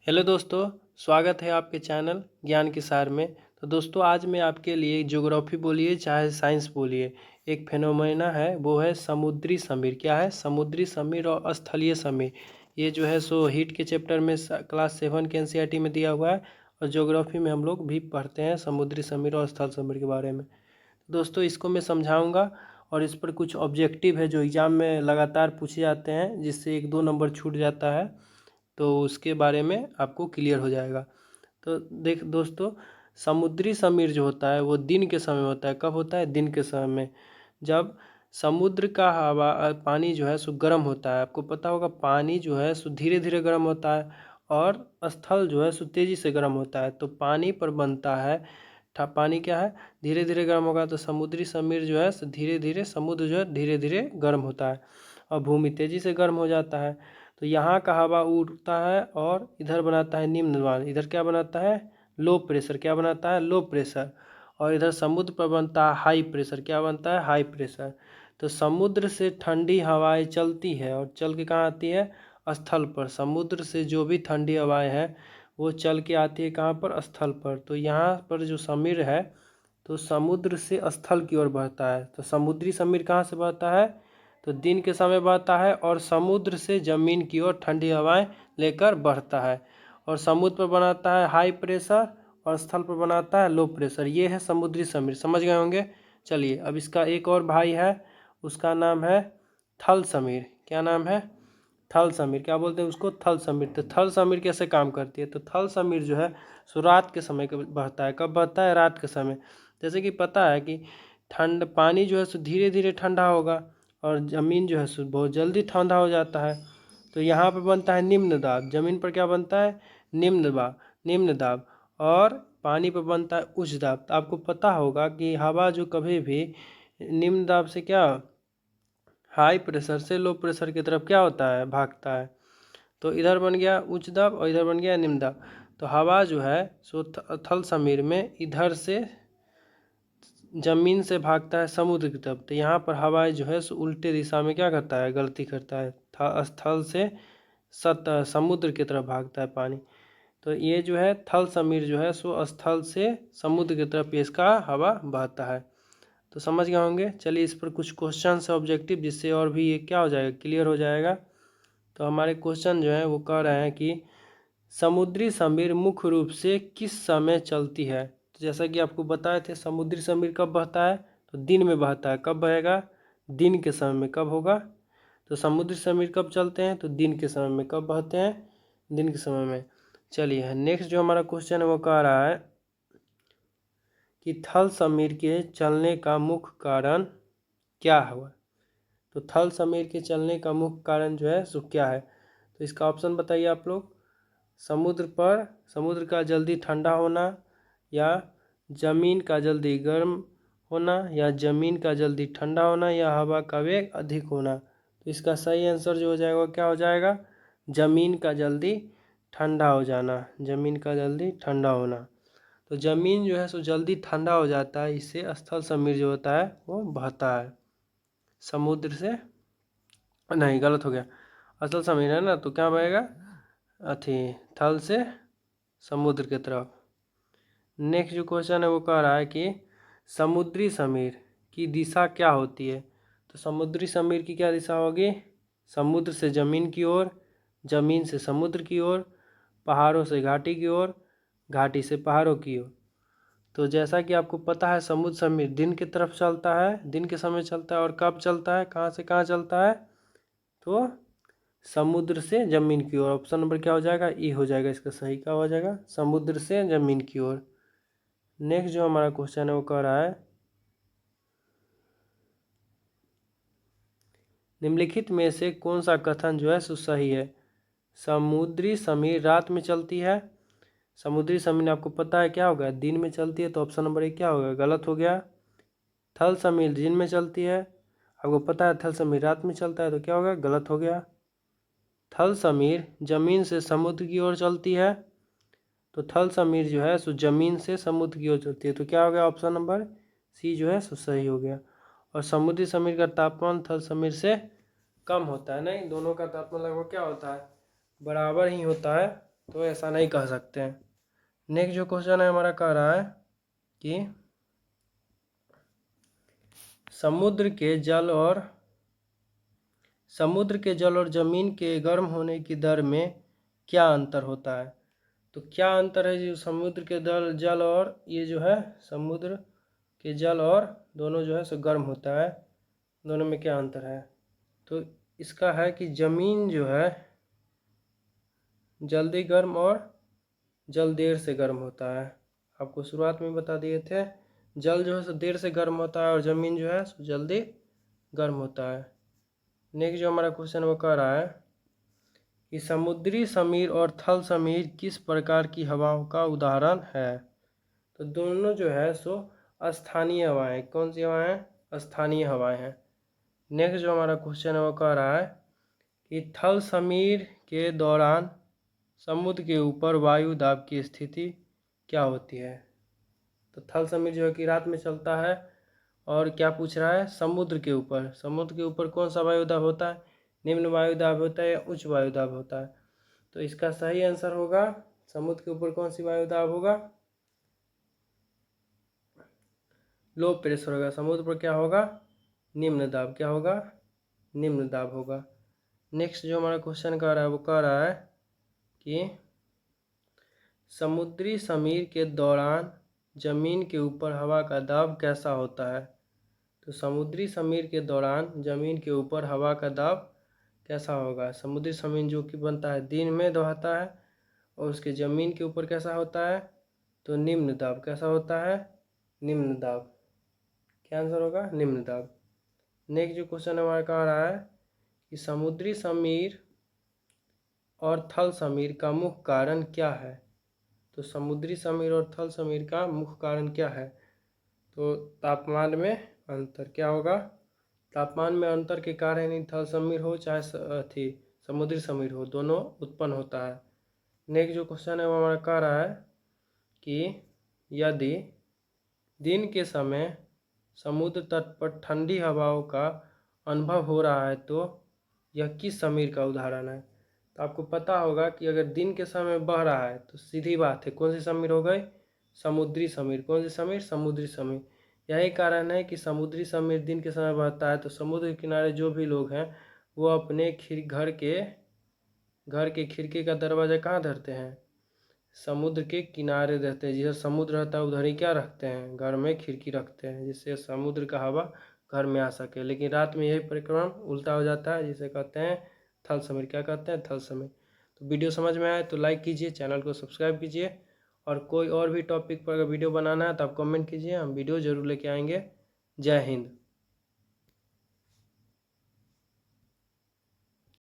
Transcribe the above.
Hello दोस्तों, स्वागत है आपके चैनल ज्ञान के सार में। तो दोस्तों आज मैं आपके लिए ज्योग्राफी बोलिए चाहे साइंस बोलिए, एक फेनोमेना है वो है समुद्री समीर। क्या है? समुद्री समीर और स्थलीय समीर। ये जो है सो हीट के चैप्टर में क्लास 7 के एनसीईआरटी में दिया हुआ है और ज्योग्राफी में हम लोग भी पढ़ते हैं समुद्री समीर और स्थल समीर के बारे में। दोस्तों इसको मैं समझाऊंगा और इस पर कुछ ऑब्जेक्टिव है जो एग्ज़ाम में लगातार पूछे जाते हैं, जिससे 1-2 नंबर छूट जाता है, तो उसके बारे में आपको क्लियर हो जाएगा। तो देख दोस्तों, समुद्री समीर जो होता है वो दिन के समय होता है। कब होता है? दिन के समय में, जब समुद्र का हवा पानी जो है सो गर्म होता है। आपको पता होगा पानी जो है सो धीरे धीरे गर्म होता है और स्थल जो है सो तेज़ी से गर्म होता है। तो पानी पर बनता है पानी क्या है? धीरे धीरे गर्म होगा, तो समुद्री समीर जो है धीरे धीरे समुद्र जो है धीरे धीरे गर्म होता है और भूमि तेज़ी से गर्म हो जाता है। तो यहाँ का हवा उड़ता है और इधर बनाता है निम्न दबाव। इधर क्या बनाता है? Low pressure. क्या बनाता है? Low pressure. और इधर समुद्र पर बनता है हाई प्रेशर। क्या बनता है? High pressure. तो समुद्र से ठंडी हवाएं चलती है और चल के कहाँ आती है? स्थल पर। समुद्र से जो भी ठंडी हवाएं हैं वो चल के आती है कहाँ पर? स्थल पर। तो यहाँ पर जो समीर है तो समुद्र से स्थल की ओर बहता है। तो समुद्री समीर कहाँ से बहता है? तो दिन के समय बहता है और समुद्र से ज़मीन की ओर ठंडी हवाएं लेकर बढ़ता है और समुद्र पर बनाता है हाई प्रेशर और स्थल पर बनाता है लो प्रेशर। ये है समुद्री समीर। समझ गए होंगे। चलिए अब इसका एक और भाई है, उसका नाम है थल समीर। क्या नाम है? थल समीर। क्या बोलते हैं उसको? थल समीर। तो थल समीर कैसे काम करती है? तो थल समीर जो है सो रात के समय बहता है। कब बहता है? रात के समय। जैसे कि पता है कि ठंड पानी जो है सो धीरे धीरे ठंडा होगा और ज़मीन जो है सो बहुत जल्दी ठंडा हो जाता है। तो यहाँ पर बनता है निम्न दाब। ज़मीन पर क्या बनता है? निम्न दाब। और पानी पर बनता है उच्च दाब। तो आपको पता होगा कि हवा जो कभी भी निम्न दाब से क्या हाई प्रेशर से लो प्रेशर की तरफ क्या होता है? भागता है। तो इधर बन गया उच्च दाब और इधर बन गया निम्न दाब। तो हवा जो है सो थल समीर में इधर से जमीन से भागता है समुद्र की तरफ। तो यहाँ पर हवाएं जो है सो उल्टे दिशा में क्या करता है? गलती करता है। स्थल से समुद्र की तरफ भागता है पानी। तो ये जो है थल समीर जो है सो स्थल से समुद्र की तरफ इसका हवा बहता है। तो समझ गए होंगे। चलिए इस पर कुछ क्वेश्चन है ऑब्जेक्टिव, जिससे और भी ये क्या हो जाएगा? क्लियर हो जाएगा। तो हमारे क्वेश्चन जो है वो कह रहे हैं कि समुद्री समीर मुख्य रूप से किस समय चलती है? तो जैसा कि आपको बताए थे समुद्री समीर कब बहता है? तो दिन में बहता है। कब बहेगा? दिन के समय में। कब होगा? तो समुद्री समीर कब चलते हैं? तो दिन के समय में। कब बहते हैं? दिन के समय में। चलिए नेक्स्ट जो हमारा क्वेश्चन है वो कह रहा है कि थल समीर के चलने का मुख्य कारण क्या हुआ? तो थल समीर के चलने का मुख्य कारण जो है सो क्या है? तो इसका ऑप्शन बताइए आप लोग। समुद्र का जल्दी ठंडा होना, या ज़मीन का जल्दी गर्म होना, या ज़मीन का जल्दी ठंडा होना, या हवा का वेग अधिक होना। तो इसका सही आंसर जो हो जाएगा क्या हो जाएगा? ज़मीन का जल्दी ठंडा हो जाना। ज़मीन का जल्दी ठंडा होना। तो ज़मीन जो है सो जल्दी ठंडा हो जाता है, इससे स्थल समीर जो होता है वो बहता है समुद्र से। नहीं, गलत हो गया। स्थल समीर है ना, तो क्या बहेगा? अथी थल से समुद्र की तरफ। नेक्स्ट जो क्वेश्चन है वो कह रहा है कि समुद्री समीर की दिशा क्या होती है? तो समुद्री समीर की क्या दिशा होगी? समुद्र से ज़मीन की ओर, ज़मीन से समुद्र की ओर, पहाड़ों से घाटी की ओर, घाटी से पहाड़ों की ओर। तो जैसा कि आपको पता है समुद्र समीर दिन की तरफ चलता है, दिन के समय चलता है। और कब चलता है? कहाँ से कहाँ चलता है? तो समुद्र से ज़मीन की ओर। ऑप्शन नंबर क्या हो जाएगा? ई हो जाएगा। इसका सही क्या हो जाएगा? समुद्र से ज़मीन की ओर। नेक्स्ट जो हमारा क्वेश्चन है वो कह रहा है निम्नलिखित में से कौन सा कथन जो है सो सही है? समुद्री समीर रात में चलती है। समुद्री समीर आपको पता है क्या होगा? दिन में चलती है। तो ऑप्शन नंबर एक क्या होगा? गलत हो गया। थल समीर दिन में चलती है। आपको पता है थल समीर रात में चलता है, तो क्या होगा? गलत हो गया। थल समीर जमीन से समुद्र की ओर चलती है। तो थल समीर जो है सो जमीन से समुद्र की ओर चलती है। तो क्या हो गया? ऑप्शन नंबर सी जो है सो सही हो गया। और समुद्री समीर का तापमान थल समीर से कम होता है। नहीं, दोनों का तापमान लगभग क्या होता है? बराबर ही होता है। तो ऐसा नहीं कह सकते हैं। नेक्स्ट जो क्वेश्चन है हमारा कह रहा है कि समुद्र के जल और ज़मीन के गर्म होने की दर में क्या अंतर होता है? तो क्या अंतर है जो समुद्र के जल और ये जो है समुद्र के जल और दोनों जो है सो गर्म होता है, दोनों में क्या अंतर है? तो इसका है कि ज़मीन जो है जल्दी गर्म और जल देर से गर्म होता है। आपको शुरुआत में बता दिए थे, जल जो है सो देर से गर्म होता है और ज़मीन जो है सो जल्दी गर्म होता है। नेक्स्ट जो हमारा क्वेश्चन वो कह रहा है कि समुद्री समीर और थल समीर किस प्रकार की हवाओं का उदाहरण है? तो दोनों जो है सो स्थानीय हवाएं। कौन सी हवाएं? स्थानीय हवाएं हैं। नेक्स्ट जो हमारा क्वेश्चन है वो कह रहा है कि थल समीर के दौरान समुद्र के ऊपर वायु दाब की स्थिति क्या होती है? तो थल समीर जो है कि रात में चलता है और क्या पूछ रहा है? समुद्र के ऊपर कौन सा वायु दाब होता है? निम्न वायु दाब होता है या उच्च वायु दाब होता है? तो इसका सही आंसर होगा समुद्र के ऊपर कौन सी वायु दाब होगा? लो प्रेशर होगा। समुद्र पर क्या होगा? निम्न दाब। क्या होगा? निम्न दाब होगा। नेक्स्ट जो हमारा क्वेश्चन कह रहा है वो कह रहा है कि समुद्री समीर के दौरान जमीन के ऊपर हवा का दाब कैसा होता है? तो समुद्री समीर के दौरान जमीन के ऊपर हवा का दाब कैसा होगा? समुद्री समीर जो कि बनता है दिन में दबाता है और उसके ज़मीन के ऊपर कैसा होता है? तो निम्न दाब। कैसा होता है? निम्न दाब। क्या आंसर होगा? निम्न दाब। नेक्स्ट जो क्वेश्चन हमारा कह रहा है कि समुद्री समीर और थल समीर का मुख्य कारण क्या है? तो समुद्री समीर और थल समीर का मुख्य कारण क्या है? तो तापमान में अंतर। क्या होगा? तापमान में अंतर के कारण ही थल समीर हो चाहे समुद्री समीर हो, दोनों उत्पन्न होता है। नेक्स्ट जो क्वेश्चन है वो हमारा कह रहा है कि यदि दिन के समय समुद्र तट पर ठंडी हवाओं का अनुभव हो रहा है तो यह किस समीर का उदाहरण है? तो आपको पता होगा कि अगर दिन के समय बह रहा है तो सीधी बात है कौन सी समीर हो गई? समुद्री समीर। कौन सी समीर? समुद्री समीर। यही कारण है कि समुद्री समीर दिन के समय बहता है तो समुद्र के किनारे जो भी लोग हैं वो अपने घर के खिड़की का दरवाज़ा कहाँ धरते हैं? समुद्र के किनारे रहते हैं। जिधर समुद्र रहता है उधर ही क्या रखते हैं? घर में खिड़की रखते हैं जिससे समुद्र का हवा घर में आ सके। लेकिन रात में यही परिक्रम उल्टा हो जाता है जिसे कहते हैं थल समीर। क्या कहते हैं? थल समीर। तो वीडियो समझ में आए तो लाइक कीजिए, चैनल को सब्सक्राइब कीजिए और कोई और भी टॉपिक पर अगर वीडियो बनाना है तो आप कमेंट कीजिए, हम वीडियो ज़रूर लेके आएंगे। जय हिंद।